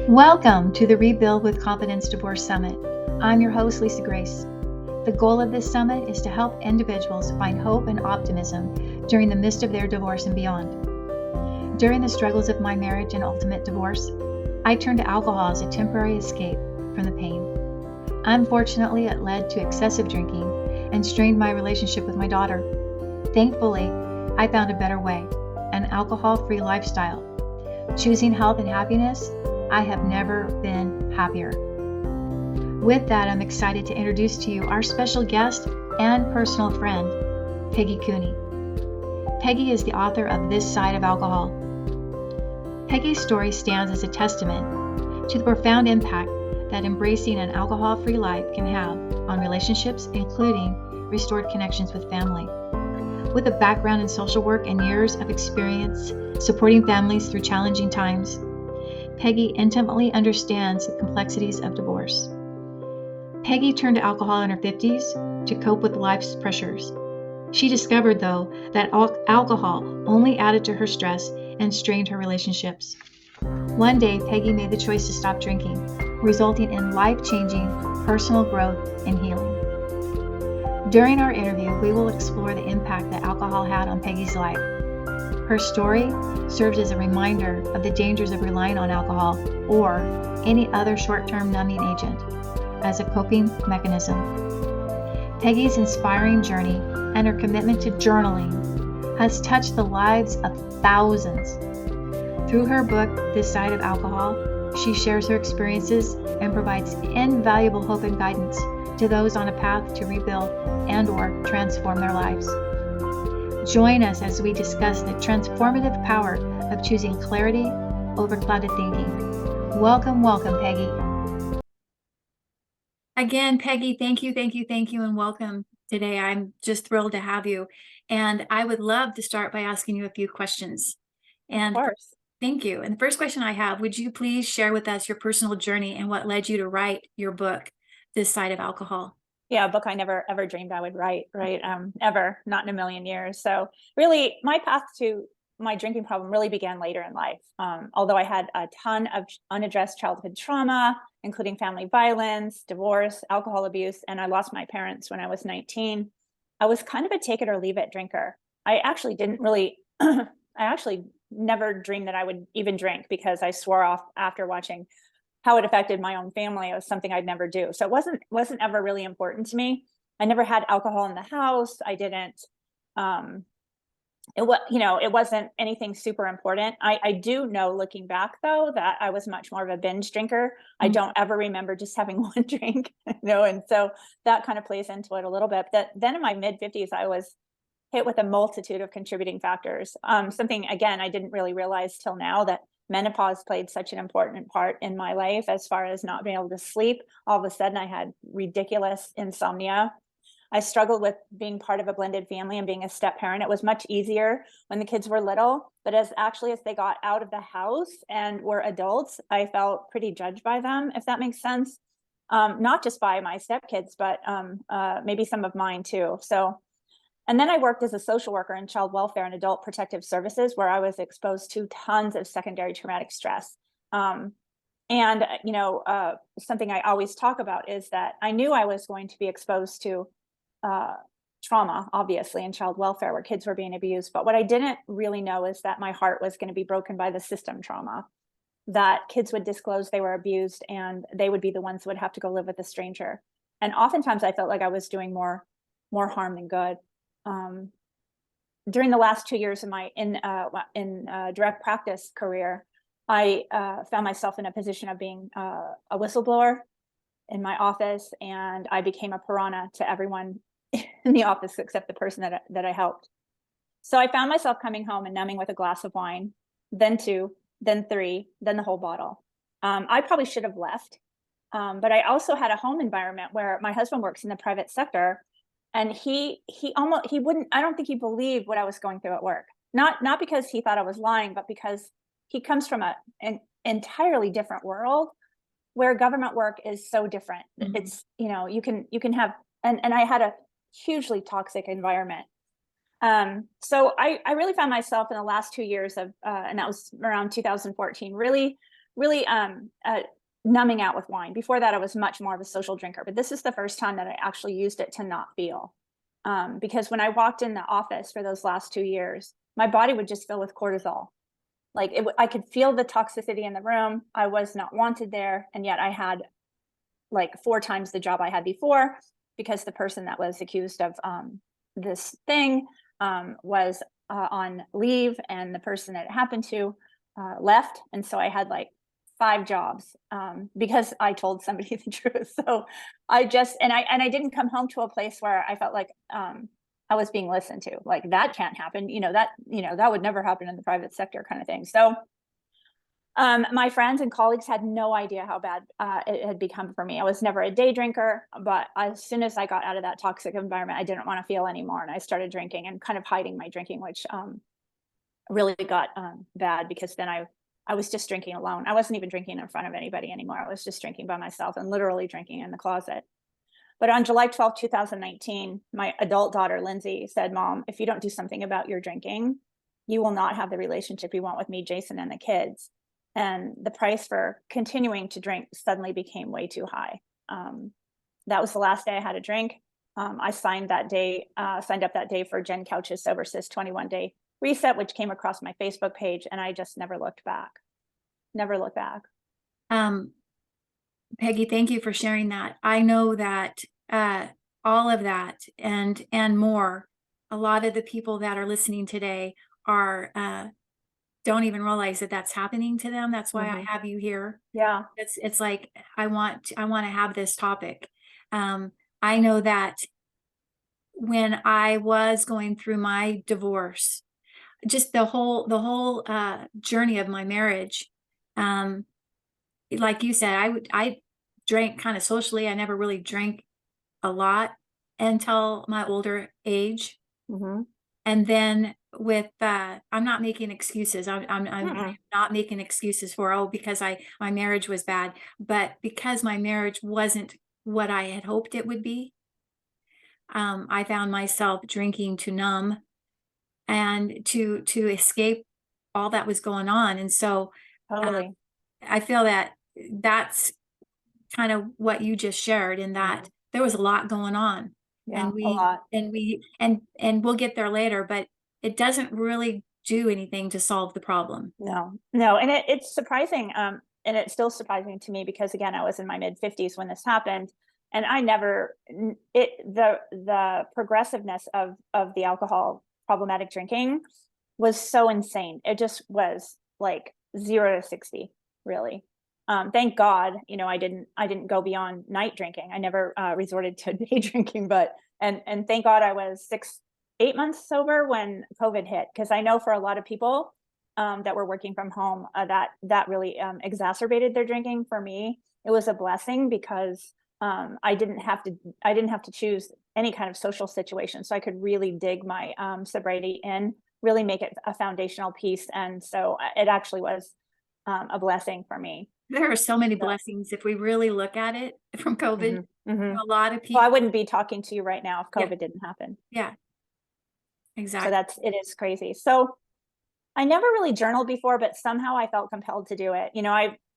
Welcome to the Rebuild with Confidence Divorce Summit. I'm your host, Lisa Grace. The goal of this summit is to help individuals find hope and optimism during the midst of their divorce and beyond. During the struggles of my marriage and ultimate divorce, I turned to alcohol as a temporary escape from the pain. Unfortunately, it led to excessive drinking and strained my relationship with my daughter. Thankfully, I found a better way, an alcohol-free lifestyle. Choosing health and happiness, I have never been happier. With that, I'm excited to introduce to you our special guest and personal friend, Peggi Cooney. Peggi is the author of This Side of Alcohol. Peggi's story stands as a testament to the profound impact that embracing an alcohol-free life can have on relationships, including restored connections with family. With a background in social work and years of experience supporting families through challenging times, Peggi intimately understands the complexities of divorce. Peggi turned to alcohol in her 50s to cope with life's pressures. She discovered, though, that alcohol only added to her stress and strained her relationships. One day, Peggi made the choice to stop drinking, resulting in life-changing personal growth and healing. During our interview, we will explore the impact that alcohol had on Peggi's life. Her story serves as a reminder of the dangers of relying on alcohol or any other short-term numbing agent as a coping mechanism. Peggi's inspiring journey and her commitment to journaling has touched the lives of thousands. Through her book, This Side of Alcohol, she shares her experiences and provides invaluable hope and guidance to those on a path to rebuild and/or transform their lives. Join us as we discuss the transformative power of choosing clarity over clouded thinking. Welcome, Peggi. Again, Peggi, thank you, and welcome today. I'm just thrilled to have you. And I would love to start by asking you a few questions. And Of course. thank you. And the first question I have, would you please share with us your personal journey and what led you to write your book, This Side of Alcohol? Yeah, a book I never ever dreamed I would write, right? Ever, not in a million years. So really, my path to my drinking problem really began later in life. Although I had a ton of unaddressed childhood trauma, including family violence, divorce, alcohol abuse, and I lost my parents when I was 19. I was kind of a take it or leave it drinker. I actually didn't really, I actually never dreamed that I would even drink because I swore off after watching how it affected my own family. It was something I'd never do. So it wasn't ever really important to me. I never had alcohol in the house. I didn't, it wasn't anything super important. I do know, looking back though, that I was much more of a binge drinker. I don't ever remember just having one drink, and so that kind of plays into it a little bit. But then in my mid 50s, I was hit with a multitude of contributing factors. Something, again, I didn't really realize till now, that menopause played such an important part in my life as far as not being able to sleep. All of a sudden, I had ridiculous insomnia. I struggled with being part of a blended family and being a step parent. It was much easier when the kids were little, but as they got out of the house and were adults, I felt pretty judged by them, if that makes sense. Not just by my stepkids, but maybe some of mine too. And then I worked as a social worker in child welfare and adult protective services, where I was exposed to tons of secondary traumatic stress. Something I always talk about is that I knew I was going to be exposed to trauma, obviously, in child welfare, where kids were being abused. But what I didn't really know is that my heart was going to be broken by the system trauma, that kids would disclose they were abused and they would be the ones who would have to go live with a stranger. And oftentimes I felt like I was doing more harm than good. During the last 2 years of my direct practice career, I found myself in a position of being a whistleblower in my office, and I became a piranha to everyone in the office except the person that I helped. So I found myself coming home and numbing with a glass of wine, then two, then three, then the whole bottle. I probably should have left, but I also had a home environment where my husband works in the private sector. And he wouldn't, I don't think he believed what I was going through at work. Not because he thought I was lying, but because he comes from an entirely different world where government work is so different. Mm-hmm. It's, you can have, and I had a hugely toxic environment. So I really found myself in the last 2 years of, and that was around 2014, really really numbing out with wine. Before that, I was much more of a social drinker, but this is the first time that I actually used it to not feel. Because when I walked in the office for those last 2 years, my body would just fill with cortisol. Like I could feel the toxicity in the room. I was not wanted there. And yet I had like 4 times the job I had before, because the person that was accused of this thing was on leave, and the person that it happened to left. And so I had like 5 jobs because I told somebody the truth. So I just, and I didn't come home to a place where I felt like I was being listened to. Like that can't happen. That would never happen in the private sector, kind of thing. So my friends and colleagues had no idea how bad it had become for me. I was never a day drinker, but as soon as I got out of that toxic environment, I didn't want to feel anymore. And I started drinking and kind of hiding my drinking, which really got bad, because then I was just drinking alone. I wasn't even drinking in front of anybody anymore. I was just drinking by myself and literally drinking in the closet. But on July 12th, 2019, my adult daughter, Lindsay, said, "Mom, if you don't do something about your drinking, you will not have the relationship you want with me, Jason, and the kids." And the price for continuing to drink suddenly became way too high. That was the last day I had a drink. I signed up that day for Jen Couch's Sober Sis 21-day reset, which came across my Facebook page, and I just never looked back. Never looked back. Peggy, thank you for sharing that. I know that all of that and more, a lot of the people that are listening today are don't even realize that that's happening to them. That's why I have you here. Yeah. It's like I want to have this topic. I know that when I was going through my divorce, just the whole journey of my marriage, like you said, I drank kind of socially. I never really drank a lot until my older age. And then with I'm not making excuses. I'm not making excuses for because my marriage was bad, but because my marriage wasn't what I had hoped it would be, I found myself drinking to numb and to escape all that was going on. And so Totally. I feel that that's kind of what you just shared, in that there was a lot going on. Yeah, And a lot. and we'll get there later, but it doesn't really do anything to solve the problem. No. And it's surprising. And it's still surprising to me, because again, I was in my mid 50s when this happened. And I never, the progressiveness of the alcohol problematic drinking was so insane. It just was like 0 to 60, really. Thank God, I didn't go beyond night drinking. I never resorted to day drinking, and thank God I was 8 months sober when COVID hit. Because I know for a lot of people that were working from home, that really exacerbated their drinking. For me, it was a blessing, because I didn't have to choose any kind of social situation, so I could really dig my sobriety in, really make it a foundational piece. And so it actually was a blessing for me. There are so many blessings if we really look at it from COVID. A lot of people. Well, I wouldn't be talking to you right now if COVID didn't happen. Yeah, exactly. So it is crazy. So I never really journaled before, but somehow I felt compelled to do it.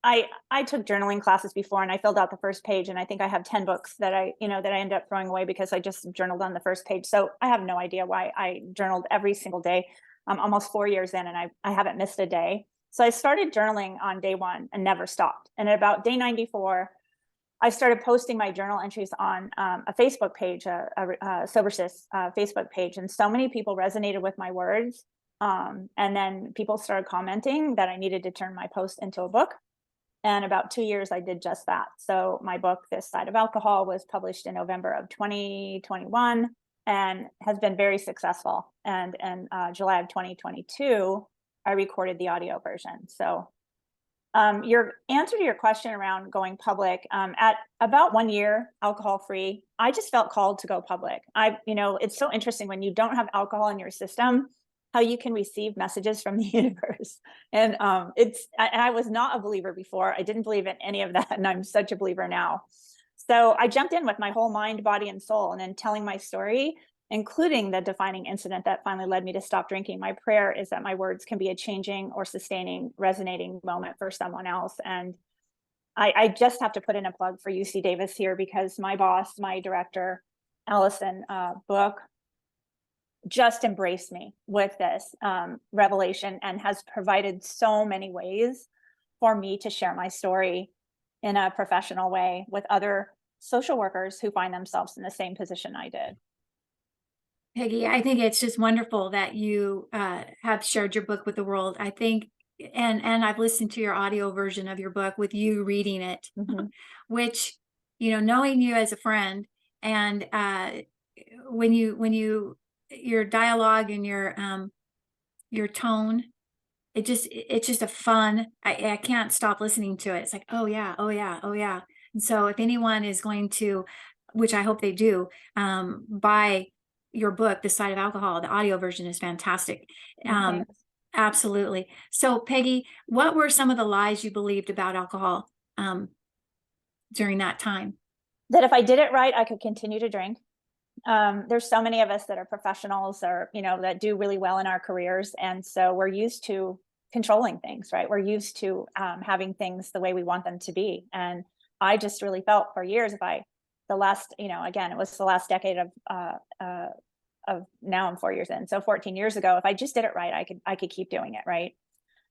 I took journaling classes before, and I filled out the first page, and I think I have 10 books that I ended up throwing away because I just journaled on the first page. So I have no idea why I journaled every single day. I'm almost 4 years in, and I haven't missed a day. So I started journaling on day 1 and never stopped. And at about day 94, I started posting my journal entries on a Facebook page, a Sober Sis Facebook page. And so many people resonated with my words. And then people started commenting that I needed to turn my post into a book. And about 2 years, I did just that. So my book, This Side of Alcohol, was published in November of 2021 and has been very successful. And in July of 2022, I recorded the audio version. So your answer to your question around going public, at about 1 year alcohol free, I just felt called to go public. It's so interesting when you don't have alcohol in your system, how you can receive messages from the universe. And I was not a believer before. I didn't believe in any of that. And I'm such a believer now. So I jumped in with my whole mind, body, and soul. And then telling my story including the defining incident that finally led me to stop drinking. My prayer is that my words can be a changing or sustaining, resonating moment for someone else. And I just have to put in a plug for UC Davis here, because my boss, my director, Allison Book, just embraced me with this revelation and has provided so many ways for me to share my story in a professional way with other social workers who find themselves in the same position I did. Peggy, I think it's just wonderful that you have shared your book with the world. I think, and I've listened to your audio version of your book with you reading it, which, you know, knowing you as a friend, and when you your dialogue and your tone, it's just a fun. I can't stop listening to it. It's like, oh yeah, oh yeah, oh yeah. And so if anyone is going to, which I hope they do, buy your book, The Side of Alcohol, the audio version is fantastic. Absolutely. So Peggy, what were some of the lies you believed about alcohol during that time? That if I did it right, I could continue to drink. There's so many of us that are professionals, or, you know, that do really well in our careers. And so we're used to controlling things, right? We're used to having things the way we want them to be. And I just really felt for years, the last, you know, again, it was the last decade of now I'm 4 years in. So 14 years ago, if I just did it right, I could keep doing it, right?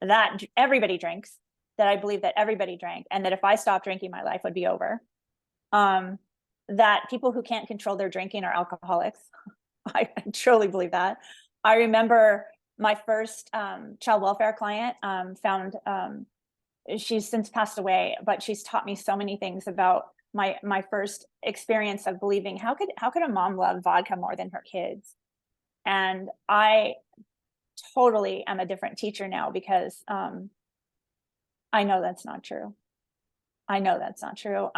That everybody drinks, that I believe that everybody drank, and that if I stopped drinking, my life would be over. That people who can't control their drinking are alcoholics. I truly believe that. I remember my first child welfare client she's since passed away, but she's taught me so many things about my first experience of believing, how could a mom love vodka more than her kids? And I totally am a different teacher now, because I know that's not true. I know that's not true.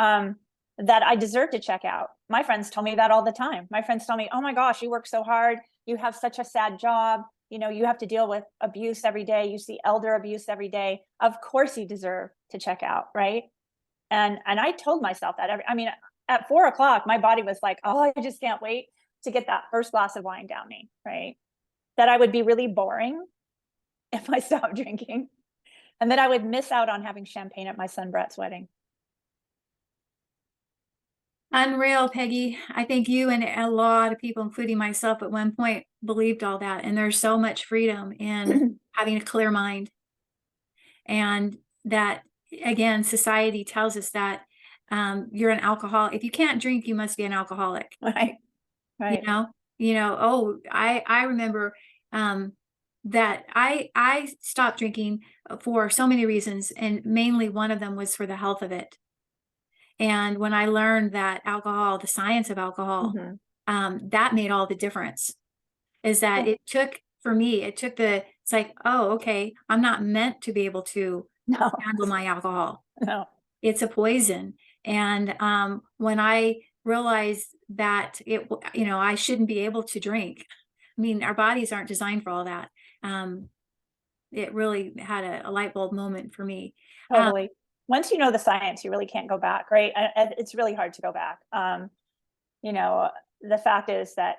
That I deserve to check out. My friends tell me that all the time. My friends tell me, oh my gosh, you work so hard. You have such a sad job. You know, you have to deal with abuse every day. You see elder abuse every day. Of course you deserve to check out, right? And I told myself that at 4 o'clock, my body was like, oh, I just can't wait to get that first glass of wine down me, right? That I would be really boring if I stopped drinking, and that I would miss out on having champagne at my son Brett's wedding. Unreal, Peggy. I think you and a lot of people, including myself at one point, believed all that. And there's so much freedom in having a clear mind. And that, again, society tells us that you're an alcoholic. If you can't drink, you must be an alcoholic. Right. Right. Oh, I remember that I stopped drinking for so many reasons. And mainly one of them was for the health of it. And when I learned that alcohol, the science of alcohol, that made all the difference. Is that it took, for me, it's like, oh, okay, I'm not meant to be able to handle my alcohol. No. It's a poison. And when I realized that I shouldn't be able to drink. I mean, our bodies aren't designed for all that. It really had a light bulb moment for me. Totally. Once you know the science, you really can't go back, right? It's really hard to go back. You know, the fact is that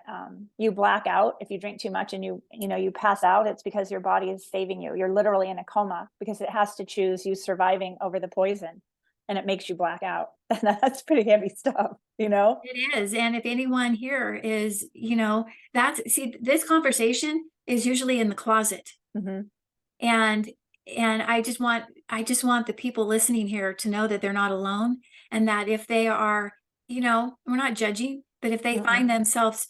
you black out if you drink too much, and you pass out. It's because your body is saving you. You're literally in a coma because it has to choose you surviving over the poison, and it makes you black out. And that's pretty heavy stuff, you know? It is. And if anyone here is, this conversation is usually in the closet. And I just want the people listening here to know that they're not alone, and that if they are, we're not judging, but if they find themselves,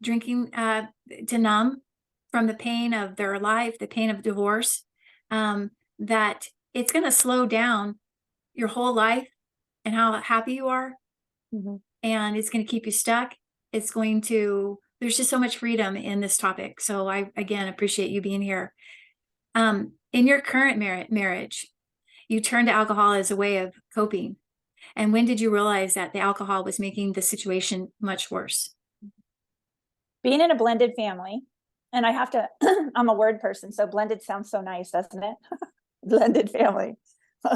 drinking to numb from the pain of their life, the pain of divorce, that it's going to slow down your whole life and how happy you are. And it's going to keep you stuck. There's just so much freedom in this topic. So I, again, appreciate you being here. In your current marriage, you turned to alcohol as a way of coping. And when did you realize that the alcohol was making the situation much worse? Being in a blended family, and I have to, I'm a word person, so blended sounds so nice, doesn't it? Blended family.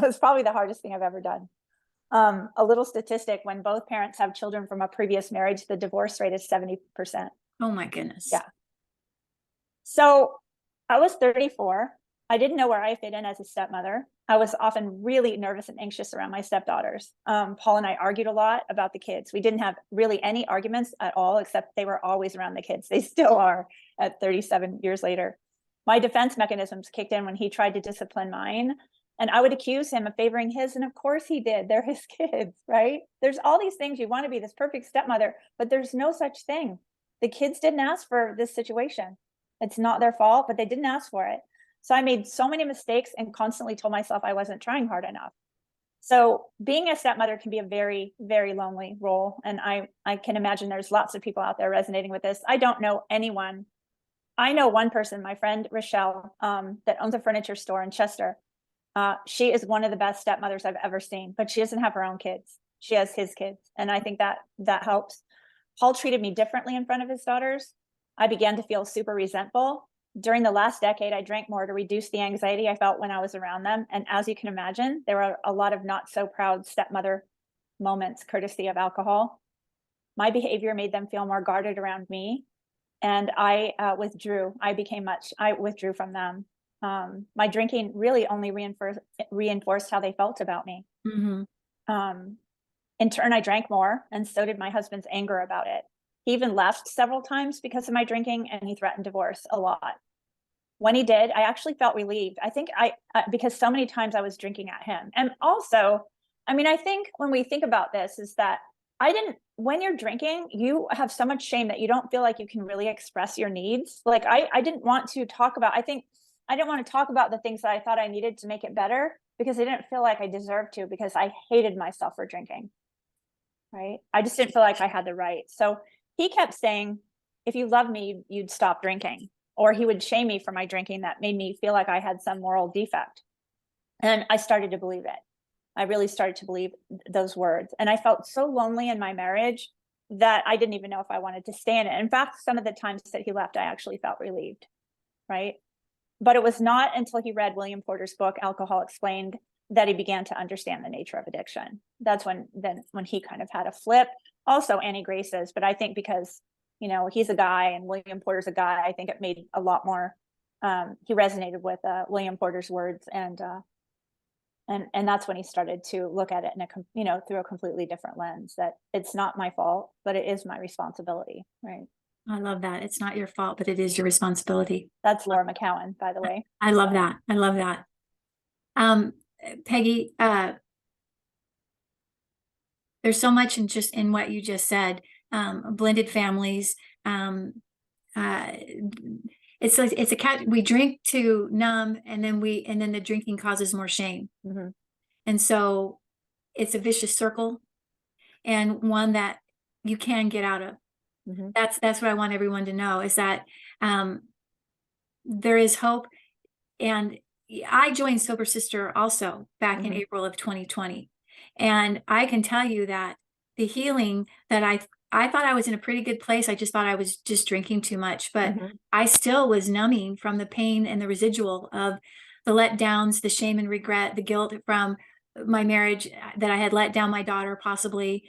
It's probably the hardest thing I've ever done. A little statistic: when both parents have children from a previous marriage, the divorce rate is 70%. Oh my goodness. Yeah. So I was 34. I didn't know where I fit in as a stepmother. I was often really nervous and anxious around my stepdaughters. Paul and I argued a lot about the kids. We didn't have really any arguments at all, except they were always around the kids. They still are at 37 years later. My defense mechanisms kicked in when he tried to discipline mine, and I would accuse him of favoring his. And of course he did. They're his kids, right? There's all these things. You want to be this perfect stepmother, but there's no such thing. The kids didn't ask for this situation. It's not their fault, but they didn't ask for it. So I made so many mistakes and constantly told myself I wasn't trying hard enough. So being a stepmother can be a very, very lonely role. And I can imagine there's lots of people out there resonating with this. I don't know anyone. I know one person, my friend Rochelle, that owns a furniture store in Chester. She is one of the best stepmothers I've ever seen, but she doesn't have her own kids. She has his kids. And I think that helps. Paul treated me differently in front of his daughters. I began to feel super resentful. During the last decade, I drank more to reduce the anxiety I felt when I was around them. And as you can imagine, there were a lot of not so proud stepmother moments, courtesy of alcohol. My behavior made them feel more guarded around me. And I withdrew. I withdrew from them. My drinking really only reinforced how they felt about me. Mm-hmm. In turn, I drank more, and so did my husband's anger about it. He even left several times because of my drinking, and he threatened divorce a lot. When he did, I actually felt relieved. I think because so many times I was drinking at him. And also, I mean, I think when we think about this is that when you're drinking, you have so much shame that you don't feel like you can really express your needs. Like I didn't want to talk about, I didn't want to talk about the things that I thought I needed to make it better because I didn't feel like I deserved to, because I hated myself for drinking. Right? I just didn't feel like I had the right. So he kept saying, if you love me, you'd stop drinking. Or he would shame me for my drinking. That made me feel like I had some moral defect. And I started to believe it. I really started to believe those words. And I felt so lonely in my marriage that I didn't even know if I wanted to stay in it. In fact, some of the times that he left, I actually felt relieved. Right? But it was not until he read William Porter's book, Alcohol Explained, that he began to understand the nature of addiction. That's when he kind of had a flip. Also Annie Grace's, but I think because, he's a guy and William Porter's a guy, I think it made a lot more, he resonated with William Porter's words, and that's when he started to look at it through a completely different lens, that it's not my fault, but it is my responsibility. Right. I love that. It's not your fault, but it is your responsibility. That's Laura McCowan, by the way. I love that. I love that. Peggi, there's so much in what you just said. Blended families. It's a cat. We drink to numb, and then the drinking causes more shame. Mm-hmm. And so it's a vicious circle, and one that you can get out of. Mm-hmm. That's what I want everyone to know, is that there is hope. And I joined Sober Sister also back in April of 2020. And I can tell you that the healing that I thought I was in a pretty good place. I just thought I was just drinking too much, but I still was numbing from the pain and the residual of the letdowns, the shame and regret, the guilt from my marriage, that I had let down my daughter possibly,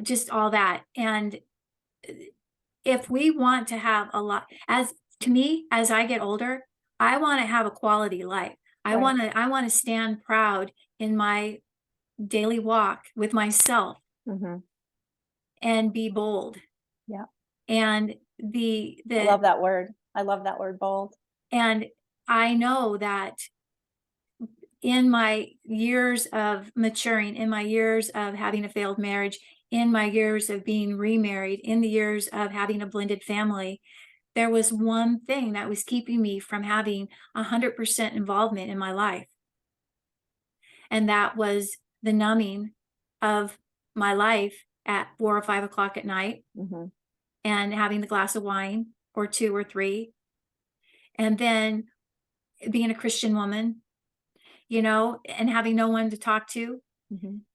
just all that. And if we want to have a lot, as I get older, I want to have a quality life. I want to stand proud in my daily walk with myself, and be bold. Yeah. And I love that word. I love that word, bold. And I know that in my years of maturing, in my years of having a failed marriage, in my years of being remarried, in the years of having a blended family, there was one thing that was keeping me from having 100% involvement in my life. And that was the numbing of my life at 4 or 5 o'clock at night, and having the glass of wine or 2 or 3. And then being a Christian woman, and having no one to talk to.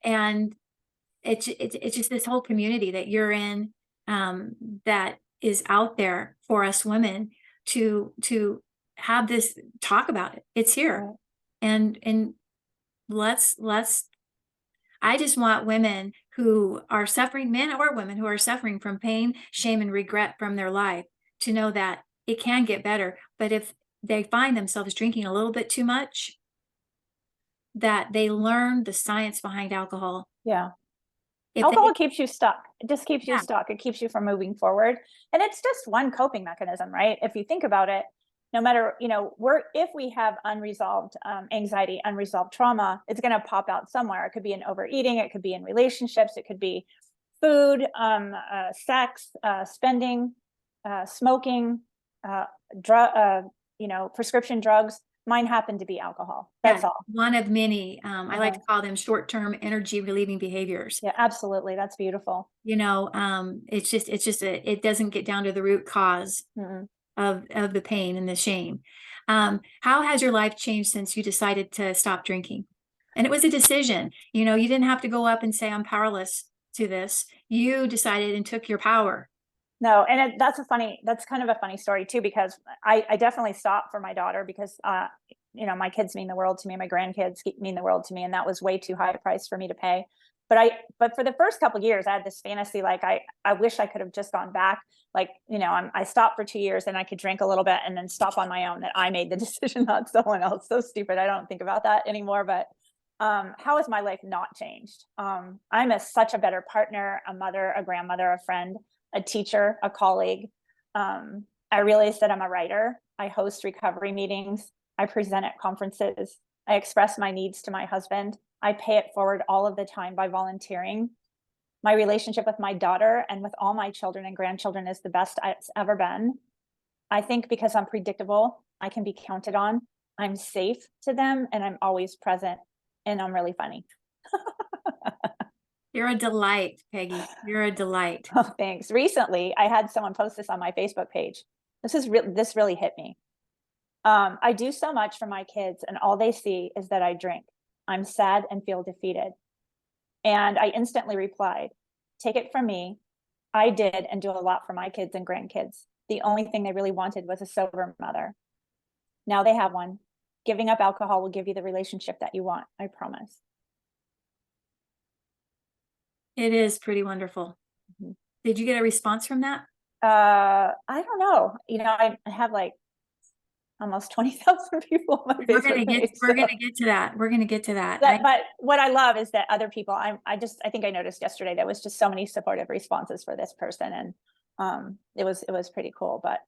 And it's just this whole community that you're in, that is out there for us women to have this talk about it. It's here. And let's I just want women who are suffering, men or women who are suffering from pain, shame, and regret from their life, to know that it can get better. But if they find themselves drinking a little bit too much, that they learn the science behind alcohol. Yeah. If Alcohol they, keeps you stuck. It just keeps you Yeah. stuck. It keeps you from moving forward. And it's just one coping mechanism, right? If you think about it, no matter, if we have unresolved anxiety, unresolved trauma, it's going to pop out somewhere. It could be in overeating. It could be in relationships. It could be food, sex, spending, smoking, prescription drugs. Mine happened to be alcohol. That's all. one of many, I like to Uh-huh. call them short-term energy relieving behaviors. Yeah, absolutely. That's beautiful. It's just it doesn't get down to the root cause Mm-mm. of the pain and the shame. How has your life changed since you decided to stop drinking? And it was a decision. You didn't have to go up and say, I'm powerless to this. You decided and took your power. No, and that's kind of a funny story too, because I definitely stopped for my daughter because, my kids mean the world to me. My grandkids mean the world to me. And that was way too high a price for me to pay. But for the first couple of years, I had this fantasy, like, I wish I could have just gone back. Like, I stopped for 2 years and I could drink a little bit and then stop on my own, that I made the decision, not someone else. So stupid. I don't think about that anymore, but how has my life not changed? I'm such a better partner, a mother, a grandmother, a friend, a teacher, a colleague. I realized that I'm a writer. I host recovery meetings. I present at conferences. I express my needs to my husband. I pay it forward all of the time by volunteering. My relationship with my daughter and with all my children and grandchildren is the best it's ever been. I think because I'm predictable, I can be counted on. I'm safe to them and I'm always present, and I'm really funny. You're a delight, Peggy. You're a delight. Oh, thanks. Recently, I had someone post this on my Facebook page. This really hit me. I do so much for my kids, and all they see is that I drink. I'm sad and feel defeated. And I instantly replied, take it from me. I did and do a lot for my kids and grandkids. The only thing they really wanted was a sober mother. Now they have one. Giving up alcohol will give you the relationship that you want. I promise. It is pretty wonderful. Mhm. Did you get a response from that? I don't know. I have like almost 20,000 people on my Facebook page. We're gonna get to that. We're gonna get to that. But what I love is that other people, I think I noticed yesterday, there was just so many supportive responses for this person. And it was pretty cool. But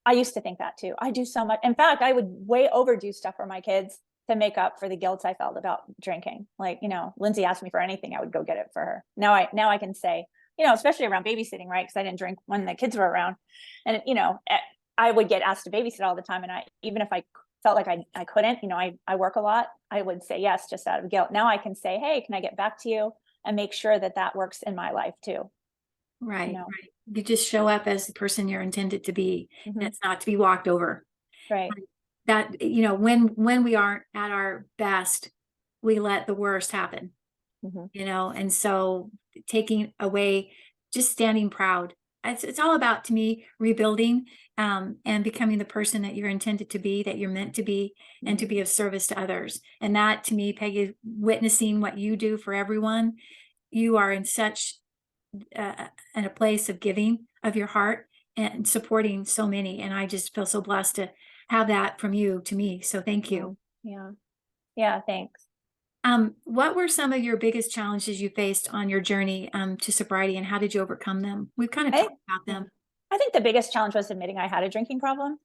I used to think that too. I do so much. In fact, I would way overdo stuff for my kids to make up for the guilt I felt about drinking. Like, Lindsay asked me for anything, I would go get it for her. Now I can say, especially around babysitting, right? Because I didn't drink when the kids were around. And, I would get asked to babysit all the time. And even if I felt like I couldn't, I work a lot, I would say yes, just out of guilt. Now I can say, hey, can I get back to you, and make sure that works in my life too. Right. You just show up as the person you're intended to be. Mm-hmm. And it's not to be walked over. Right. That, when we aren't at our best, we let the worst happen. Mm-hmm. And so taking away, just standing proud. It's all about, to me, rebuilding and becoming the person that you're intended to be, that you're meant to be, and to be of service to others. And that, to me, Peggy, witnessing what you do for everyone, you are in such in a place of giving of your heart and supporting so many. And I just feel so blessed to have that from you to me. So thank you. Yeah, thanks. What were some of your biggest challenges you faced on your journey to sobriety, and how did you overcome them? We've kind of talked about them. I think the biggest challenge was admitting I had a drinking problem.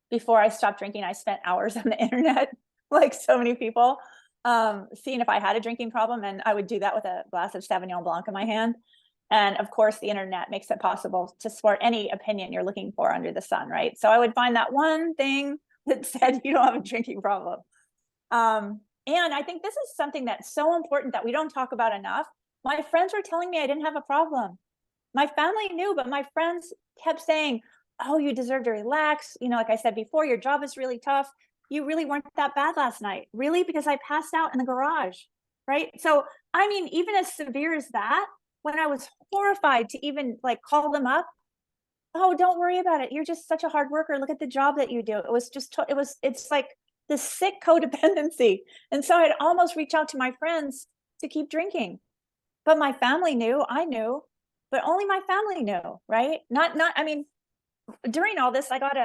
Before I stopped drinking, I spent hours on the internet, like so many people, seeing if I had a drinking problem. And I would do that with a glass of Sauvignon Blanc in my hand. And of course, the internet makes it possible to support any opinion you're looking for under the sun, right? So I would find that one thing that said you don't have a drinking problem. And I think this is something that's so important that we don't talk about enough. My friends were telling me I didn't have a problem. My family knew, but my friends kept saying, oh, you deserve to relax. Like I said before, your job is really tough. You really weren't that bad last night. Really? Because I passed out in the garage, right? So, even as severe as that, when I was horrified to even call them up, oh, don't worry about it. You're just such a hard worker. Look at the job that you do. It was just, it's like this sick codependency. And so I'd almost reach out to my friends to keep drinking. But my family knew, I knew, but only my family knew, right? I mean, during all this, I got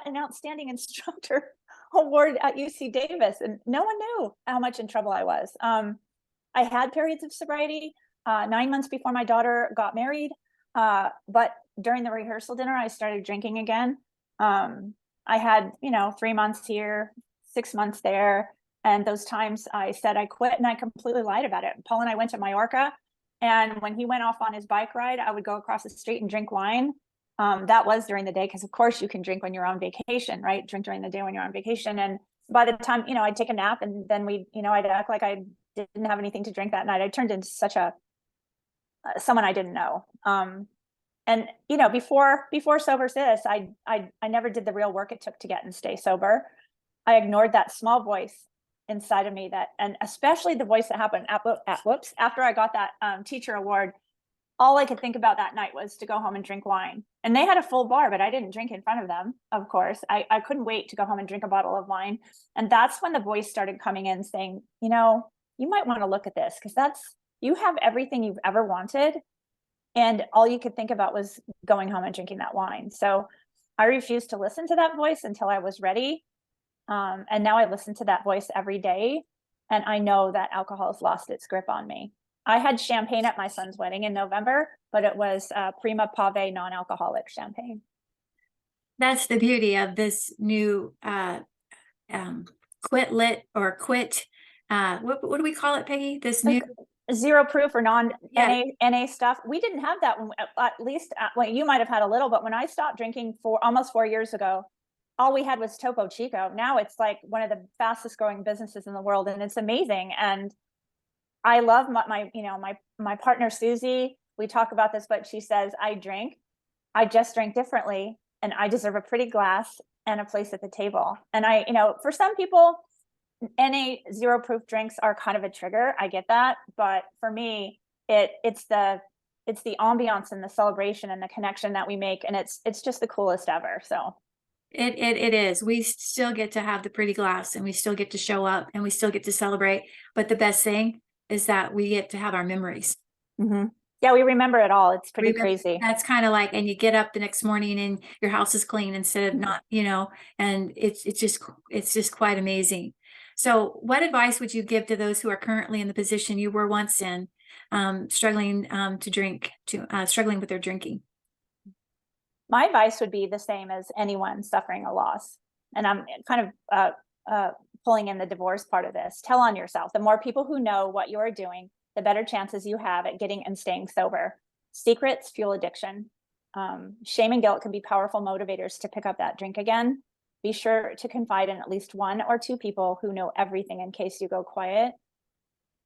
an outstanding instructor award at UC Davis, and no one knew how much in trouble I was. I had periods of sobriety 9 months before my daughter got married, but during the rehearsal dinner, I started drinking again. I had 3 months here, 6 months there, and those times I said I quit, and I completely lied about it. Paul and I went to Mallorca, and when he went off on his bike ride, I would go across the street and drink wine. That was during the day, because of course you can drink when you're on vacation, right? Drink during the day when you're on vacation. And by the time, I'd take a nap, and then I'd act like I didn't have anything to drink that night. I turned into such someone I didn't know. And before Sober Sis, I never did the real work it took to get and stay sober. I ignored that small voice inside of me, and especially the voice that happened after I got that teacher award. All I could think about that night was to go home and drink wine. And they had a full bar, but I didn't drink in front of them, of course. I couldn't wait to go home and drink a bottle of wine. And that's when the voice started coming in saying, you might want to look at this, because you have everything you've ever wanted. And all you could think about was going home and drinking that wine. So I refused to listen to that voice until I was ready. And now I listen to that voice every day. And I know that alcohol has lost its grip on me. I had champagne at my son's wedding in November, but it was Prima Pave non-alcoholic champagne. That's the beauty of this new quit lit or quit. What do we call it, Peggy? This new zero proof or non-NA stuff. We didn't have that when, at least, well, you might have had a little, but when I stopped drinking almost 4 years ago, all we had was Topo Chico. Now it's like one of the fastest growing businesses in the world, and it's amazing. And I love my partner, Susie. We talk about this, but she says, I just drink differently, and I deserve a pretty glass and a place at the table. And for some people, NA zero proof drinks are kind of a trigger. I get that. But for me, it's the ambiance and the celebration and the connection that we make. And it's just the coolest ever. So it is. We still get to have the pretty glass, and we still get to show up, and we still get to celebrate. But the best thing is that we get to have our memories. Mm-hmm. Yeah, we remember it all. It's pretty crazy. That's kind of like, and you get up the next morning and your house is clean instead of not, and it's just quite amazing. So what advice would you give to those who are currently in the position you were once in, struggling struggling with their drinking? My advice would be the same as anyone suffering a loss. And I'm kind of pulling in the divorce part of this. Tell on yourself. The more people who know what you are doing, the better chances you have at getting and staying sober. Secrets fuel addiction. Shame and guilt can be powerful motivators to pick up that drink again. Be sure to confide in at least 1 or 2 people who know everything in case you go quiet.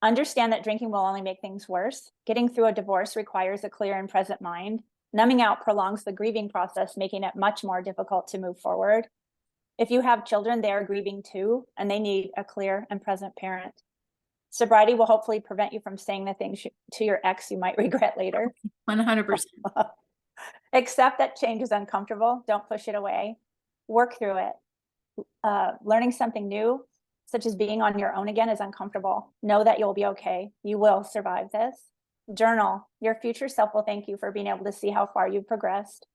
Understand that drinking will only make things worse. Getting through a divorce requires a clear and present mind. Numbing out prolongs the grieving process, making it much more difficult to move forward. If you have children, they are grieving too, and they need a clear and present parent. Sobriety will hopefully prevent you from saying the things to your ex you might regret later. 100%. Accept that change is uncomfortable. Don't push it away. Work through it. Learning something new, such as being on your own again, is uncomfortable. Know that you'll be okay. You will survive this. Journal. Your future self will thank you for being able to see how far you've progressed.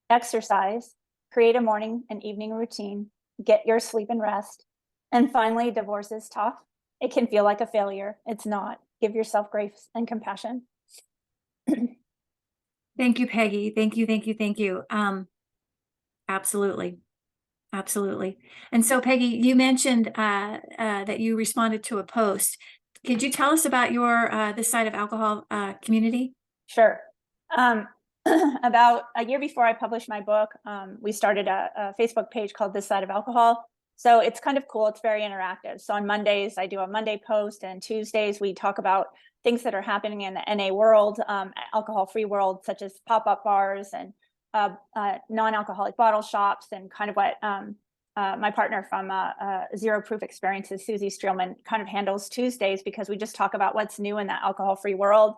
Exercise. Create a morning and evening routine. Get your sleep and rest. And finally, divorce is tough. It can feel like a failure. It's not. Give yourself grace and compassion. Thank you, Peggy. Thank you. Absolutely. And so, Peggy, you mentioned that you responded to a post. Could you tell us about your This Side of Alcohol community? Sure. About a year before I published my book, we started a Facebook page called This Side of Alcohol. So it's kind of cool. It's very interactive. So on Mondays, I do a Monday post, and Tuesdays, we talk about things that are happening in the NA world, alcohol-free world, such as pop-up bars and non-alcoholic bottle shops, and kind of what my partner from Zero Proof Experiences, Susie Streelman, kind of handles Tuesdays, because we just talk about what's new in the alcohol-free world,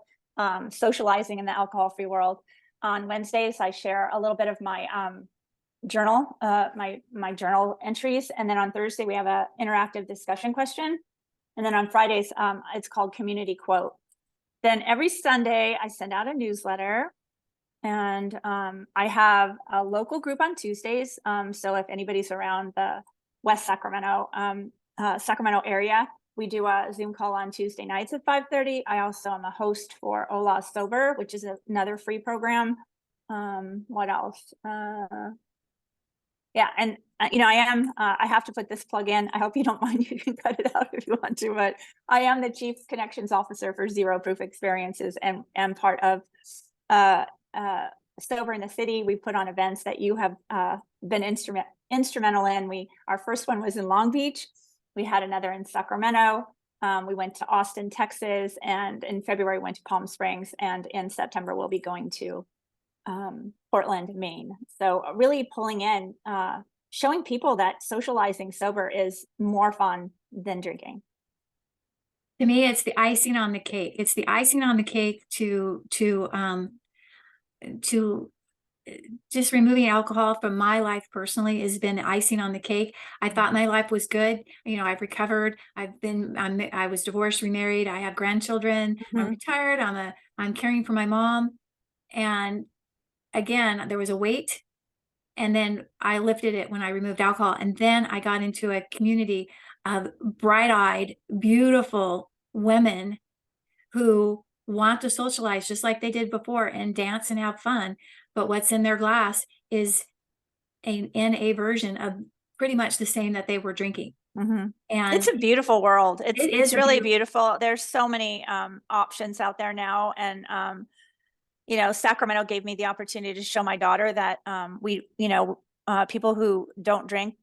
socializing in the alcohol-free world. On Wednesdays, I share a little bit of my journal, my journal entries. And then on Thursday, we have a interactive discussion question. And then on Fridays, it's called Community Quote. Then every Sunday, I send out a newsletter. And I have a local group on Tuesdays. So if anybody's around the West Sacramento area, we do a Zoom call on Tuesday nights at 5:30. I also am a host for Hola Sober, which is another free program. What else? Yeah, and I have to put this plug in. I hope you don't mind. You can cut it out if you want to, but I am the Chief Connections Officer for Zero Proof Experiences and part of Sober in the City. We put on events that you have been instrumental in. Our first one was in Long Beach. We had another in Sacramento. We went to Austin, Texas, and in February went to Palm Springs, and in September we'll be going to Portland, Maine. So really pulling in, showing people that socializing sober is more fun than drinking. To me, it's the icing on the cake. It's the icing on the cake to just removing alcohol from my life personally has been the icing on the cake. I thought my life was good. I've recovered. I was divorced, remarried. I have grandchildren. I'm retired. I'm caring for my mom. And again, there was a weight, and then I lifted it when I removed alcohol. And then I got into a community of bright-eyed, beautiful women who want to socialize just like they did before and dance and have fun. But what's in their glass is an NA version of pretty much the same that they were drinking. And it's a beautiful world. It's really beautiful. There's so many options out there now. And, Sacramento gave me the opportunity to show my daughter that people who don't drink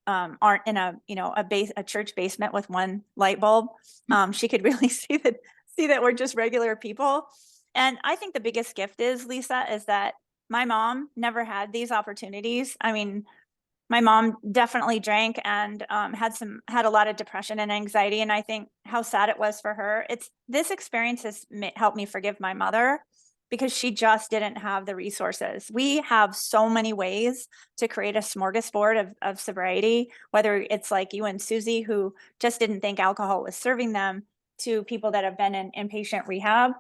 aren't in a church basement with one light bulb. She could really see that we're just regular people. And I think the biggest gift is, Lisa, is that my mom never had these opportunities. I mean, my mom definitely drank and had a lot of depression and anxiety. And I think how sad it was for her. This experience has helped me forgive my mother, because she just didn't have the resources. We have so many ways to create a smorgasbord of sobriety, whether it's like you and Susie, who just didn't think alcohol was serving them, to people that have been in inpatient rehab.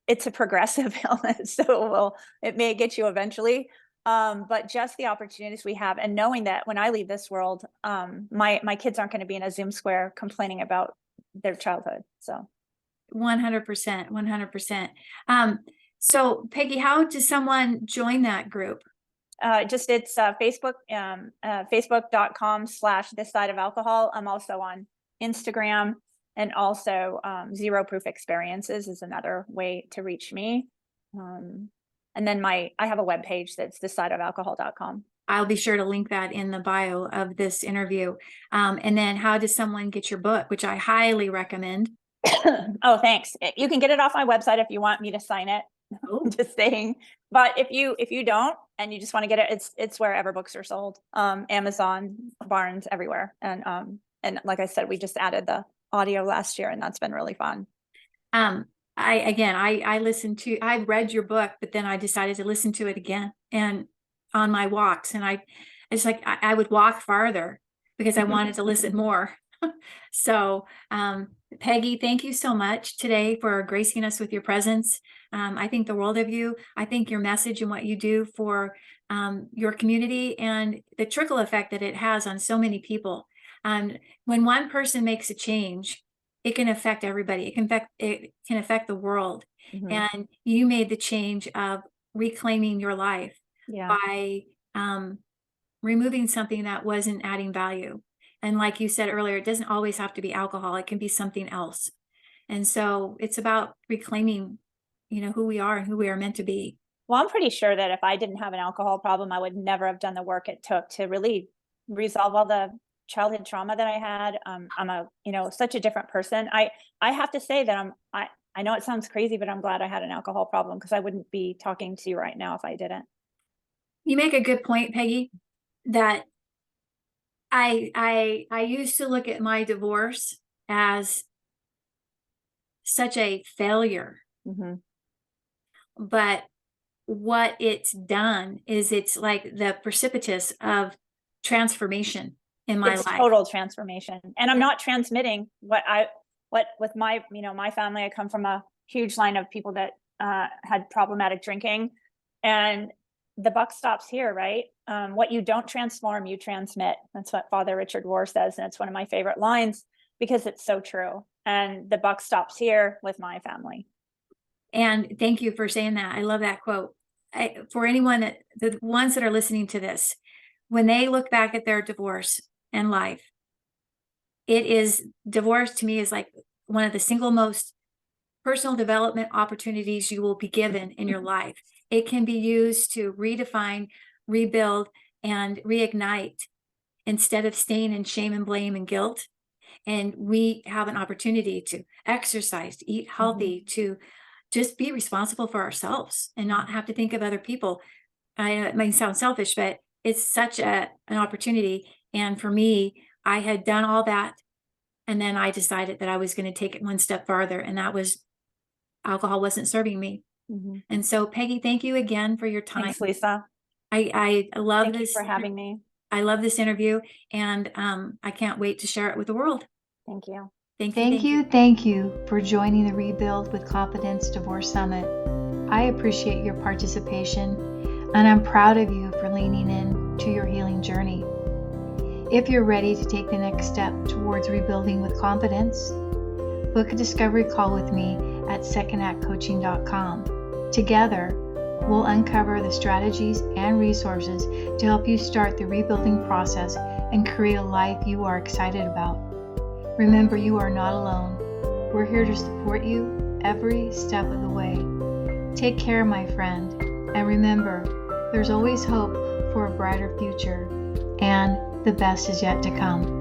It's a progressive illness, so it may get you eventually. But just the opportunities we have, and knowing that when I leave this world, my kids aren't going to be in a Zoom square complaining about their childhood. So 100%, 100%. So Peggy, how does someone join that group? It's Facebook, facebook.com/this side of alcohol. I'm also on Instagram, and also Zero Proof Experiences is another way to reach me. And then I have a webpage that's thissideofalcohol.com. I'll be sure to link that in the bio of this interview. And then how does someone get your book, which I highly recommend? Oh, thanks. You can get it off my website if you want me to sign it. Just saying. But if you don't, and you just want to get it, it's wherever books are sold. Amazon, Barnes, everywhere. And like I said, we just added the audio last year, and that's been really fun. I read your book, but then I decided to listen to it again, and on my walks, and I would walk farther because I wanted to listen more. So, Peggy, thank you so much today for gracing us with your presence. I think the world of you. I think your message and what you do for your community, and the trickle effect that it has on so many people. When one person makes a change, it can affect everybody. It can affect the world. And you made the change of reclaiming your life by removing something that wasn't adding value. And like you said earlier, it doesn't always have to be alcohol. It can be something else. And so it's about reclaiming, who we are and who we are meant to be. Well, I'm pretty sure that if I didn't have an alcohol problem, I would never have done the work it took to really resolve all the childhood trauma that I had. I'm such a different person. I have to say that I know it sounds crazy, but I'm glad I had an alcohol problem, because I wouldn't be talking to you right now if I didn't. You make a good point, Peggy, that I used to look at my divorce as such a failure. But what it's done is it's like the precipitous of transformation in my It's life. total transformation. And I'm not transmitting what with my, my family. I come from a huge line of people that had problematic drinking, and the buck stops here, right? What you don't transform, you transmit. That's what Father Richard Rohr says. And it's one of my favorite lines because it's so true. And the buck stops here with my family. And thank you for saying that. I love that quote. For anyone the ones that are listening to this, when they look back at their divorce and life, divorce to me is like one of the single most personal development opportunities you will be given in your life. It can be used to redefine, rebuild, and reignite instead of staying in shame and blame and guilt. And we have an opportunity to exercise, to eat healthy, to just be responsible for ourselves and not have to think of other people. It might sound selfish, but it's such an opportunity. And for me, I had done all that. And then I decided that I was going to take it one step farther. And that was alcohol wasn't serving me. And so, Peggy, thank you again for your time. Thanks, Lisa. I love Thank this. you for having me. I love this interview, and I can't wait to share it with the world. Thank you. Thank you for joining the Rebuild with Confidence Divorce Summit. I appreciate your participation, and I'm proud of you for leaning in to your healing journey. If you're ready to take the next step towards rebuilding with confidence, book a discovery call with me at secondactcoaching.com. Together, we'll uncover the strategies and resources to help you start the rebuilding process and create a life you are excited about. Remember, you are not alone. We're here to support you every step of the way. Take care, my friend, and remember, there's always hope for a brighter future, and the best is yet to come.